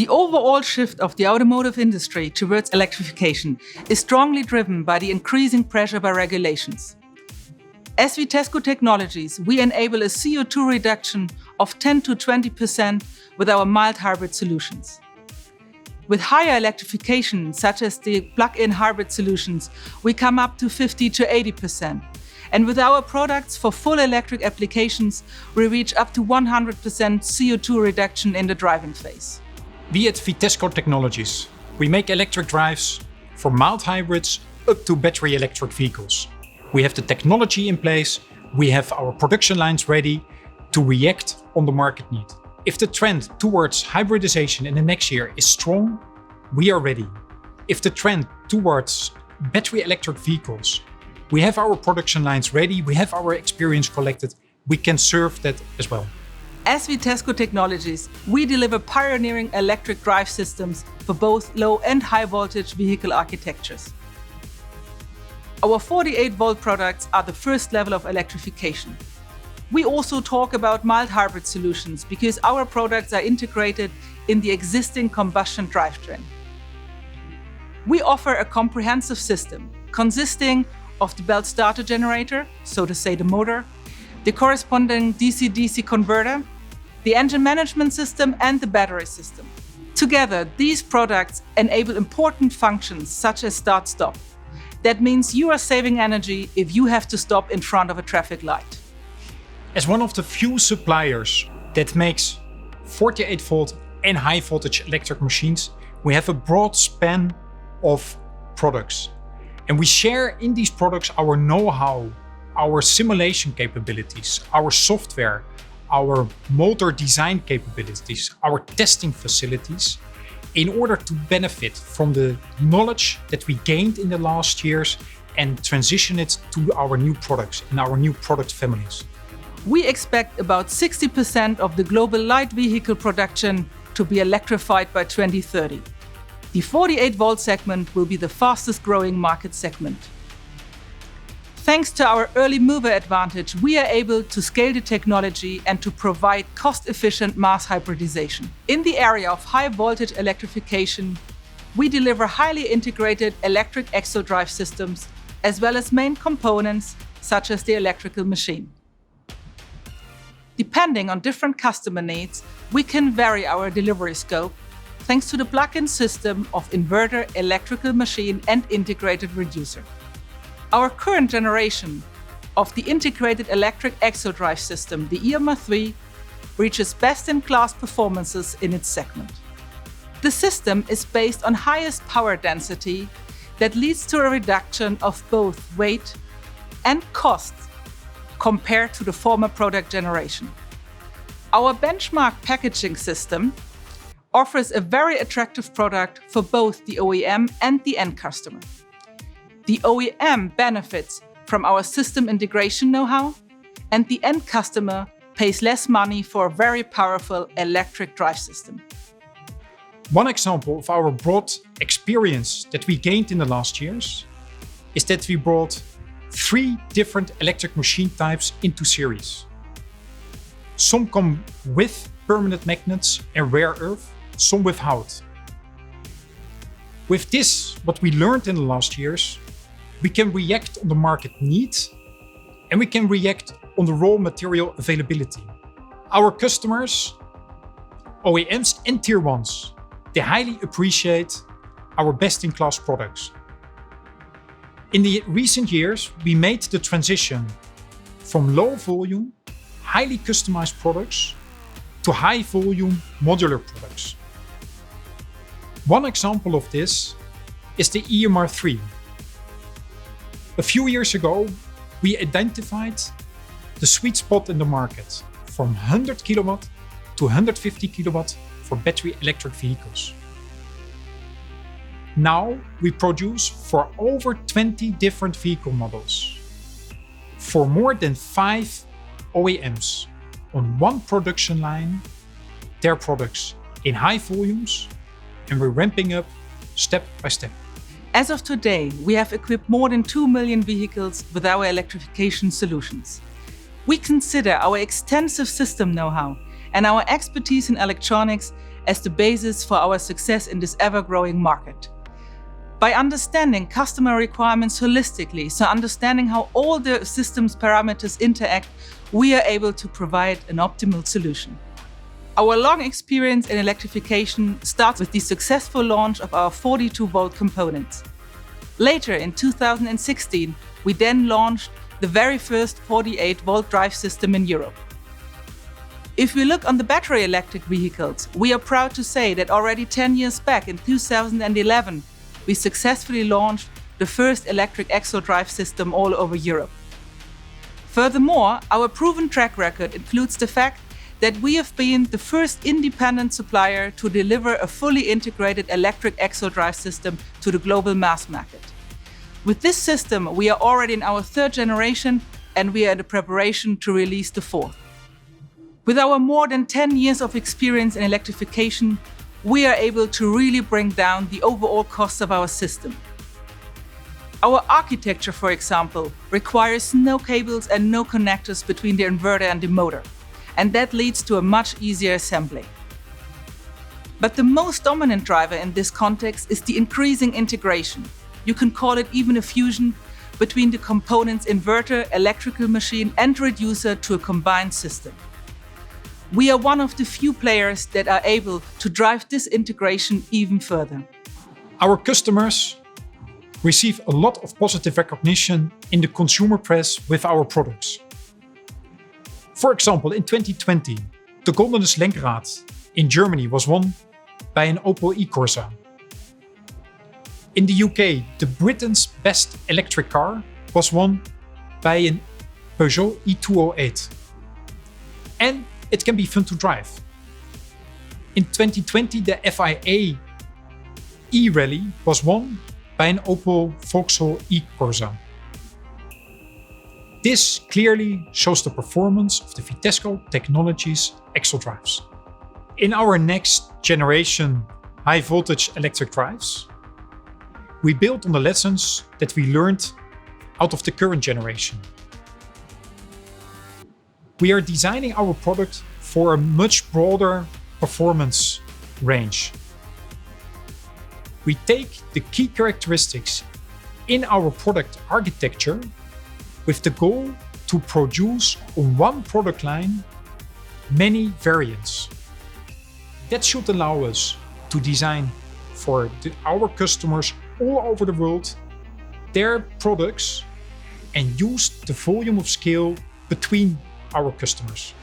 The overall shift of the automotive industry towards electrification is strongly driven by the increasing pressure by regulations. As Vitesco Technologies, we enable a CO2 reduction of 10 to 20% with our mild hybrid solutions. With higher electrification, such as the plug-in hybrid solutions, we come up to 50 to 80%. And with our products for full electric applications, we reach up to 100% CO2 reduction in the driving phase. We at Vitesco Technologies, we make electric drives for mild hybrids up to battery electric vehicles. We have the technology in place, we have our production lines ready to react on the market need. If the trend towards hybridization in the next year is strong, we are ready. If the trend towards battery electric vehicles, we have our production lines ready, we have our experience collected, we can serve that as well. As Vitesco Technologies, we deliver pioneering electric drive systems for both low and high voltage vehicle architectures. Our 48-volt products are the first level of electrification. We also talk about mild hybrid solutions because our products are integrated in the existing combustion drivetrain. We offer a comprehensive system consisting of the belt starter generator, so to say the motor, the corresponding DC-DC converter, the engine management system and the battery system. Together, these products enable important functions such as start-stop. That means you are saving energy if you have to stop in front of a traffic light. As one of the few suppliers that makes 48-volt and high-voltage electric machines, we have a broad span of products. And we share in these products our know-how, our simulation capabilities, our software, our motor design capabilities, our testing facilities, in order to benefit from the knowledge that we gained in the last years and transition it to our new products and our new product families. We expect about 60% of the global light vehicle production to be electrified by 2030. The 48-volt segment will be the fastest growing market segment. Thanks to our early mover advantage, we are able to scale the technology and to provide cost-efficient mass hybridization. In the area of high voltage electrification, we deliver highly integrated electric axle drive systems, as well as main components such as the electrical machine. Depending on different customer needs, we can vary our delivery scope thanks to the plug-in system of inverter, electrical machine and integrated reducer. Our current generation of the integrated electric axle drive system, the e-moblity, reaches best-in-class performances in its segment. The system is based on highest power density that leads to a reduction of both weight and cost compared to the former product generation. Our benchmark packaging system offers a very attractive product for both the OEM and the end customer. The OEM benefits from our system integration know-how, and the end customer pays less money for a very powerful electric drive system. One example of our broad experience that we gained in the last years is that we brought 3 different electric machine types into series. Some come with permanent magnets and rare earth, some without. With this, what we learned in the last years, we can react on the market need and we can react on the raw material availability. Our customers, OEMs and Tier 1s, they highly appreciate our best-in-class products. In the recent years, we made the transition from low volume, highly customized products to high volume modular products. One example of this is the EMR3. A few years ago, we identified the sweet spot in the market from 100 kilowatt to 150 kilowatt for battery electric vehicles. Now we produce for over 20 different vehicle models for more than 5 OEMs on one production line, their products in high volumes, and we're ramping up step by step. As of today, we have equipped more than 2 million vehicles with our electrification solutions. We consider our extensive system know-how and our expertise in electronics as the basis for our success in this ever-growing market. By understanding customer requirements holistically, so understanding how all the system's parameters interact, we are able to provide an optimal solution. Our long experience in electrification starts with the successful launch of our 42-volt components. Later, in 2016, we then launched the very first 48-volt drive system in Europe. If we look on the battery electric vehicles, we are proud to say that already 10 years back in 2011, we successfully launched the first electric axle drive system all over Europe. Furthermore, our proven track record includes the fact that we have been the first independent supplier to deliver a fully integrated electric axle drive system to the global mass market. With this system, we are already in our third generation and we are in the preparation to release the fourth. With our more than 10 years of experience in electrification, we are able to really bring down the overall cost of our system. Our architecture, for example, requires no cables and no connectors between the inverter and the motor, and that leads to a much easier assembly. But the most dominant driver in this context is the increasing integration. You can call it even a fusion between the components inverter, electrical machine and reducer to a combined system. We are one of the few players that are able to drive this integration even further. Our customers receive a lot of positive recognition in the consumer press with our products. For example, in 2020, the Goldenes Lenkrad in Germany was won by an Opel e-Corsa. In the UK, the Britain's best electric car was won by an Peugeot e-208. And it can be fun to drive. In 2020, the FIA e-Rally was won by an Opel Vauxhall e-Corsa. This clearly shows the performance of the Vitesco Technologies axle drives. In our next generation high voltage electric drives, we build on the lessons that we learned out of the current generation. We are designing our product for a much broader performance range. We take the key characteristics in our product architecture with the goal to produce on one product line many variants. That should allow us to design for our customers all over the world their products and use the volume of scale between our customers.